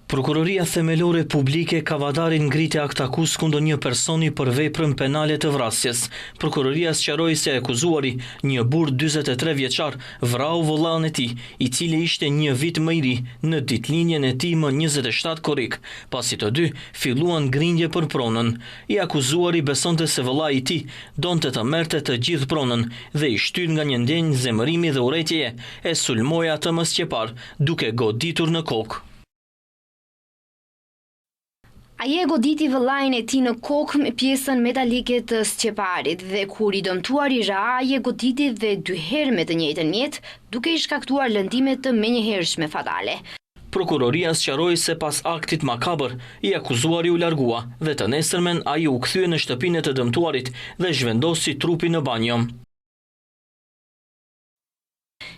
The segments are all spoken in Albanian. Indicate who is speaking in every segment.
Speaker 1: Prokuroria Themelore Publike Kavadarin ngriti akt akuz kundër një personi për veprën penale të vrasjes. Prokuroria sqaroi se akuzuari, një burr 43 vjeçar, vrau vëllain e tij, i cili ishte një vit më i ri, në ditëlindjen e tij më 27 korrik, pasi të dy filluan grindje për pronën. I akuzuari besonte se vëllai i tij donte të merrte të gjithë pronën dhe i shtyr nga një ndenjë zemërimi dhe urrëtieje, e sulmoi atë më sqepar, duke goditur në kokë.
Speaker 2: Ai e goditi vëllain e tij në kokë me pjesën metalike të sqeparit dhe kur i dëmtuari ra, ai e goditi dhe 2 herë me të njëjtën mjet, duke i shkaktuar lëndime të menjëhershme fatale.
Speaker 1: Prokuroria sqaroi se pas aktit makabër, i akuzuari u largua dhe të nesërmen ai u kthye në shtëpinë e të dëmtuarit dhe zhvendosi trupin në banjo.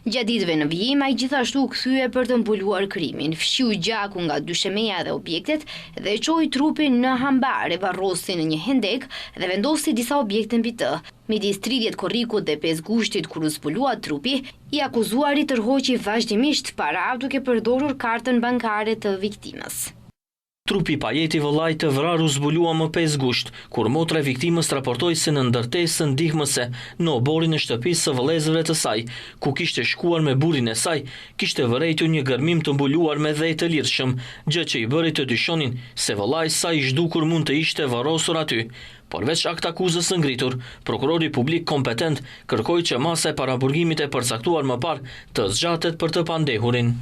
Speaker 2: Gjatë ditëve në vijim, ai gjithashtu u kthye për të mbuluar krimin, fshiu gjaku nga dyshemeja dhe objektet dhe çoi trupin në hambar, e varrosi në një hendek dhe vendosi disa objekte mbi të. Midis 30 korrikut dhe 5 gushtit kur u zbulua trupi, i akuzuari tërhoqi vazhdimisht para duke përdorur kartën bankare të viktimës.
Speaker 1: Trupi pajeti vëllait të vrarë u zbulua më 5 gusht, kur motra e viktimës raportoi se në ndërtesën ndihmëse në oborin e shtëpisë së vëllezërve të saj, ku kishte shkuar me burrin e saj, kishte vërejtur një gërmim të mbuluar me dhej të lirshëm, gjë që i bëri të dyshonin se vëllai i saj i zhdukur mund të ishte varrosur aty. Përveç akt akuzës së ngritur, prokurori publik kompetent kërkoi që masa e paraburgimit e përcaktuar më parë të zgjatet për të pandehurin.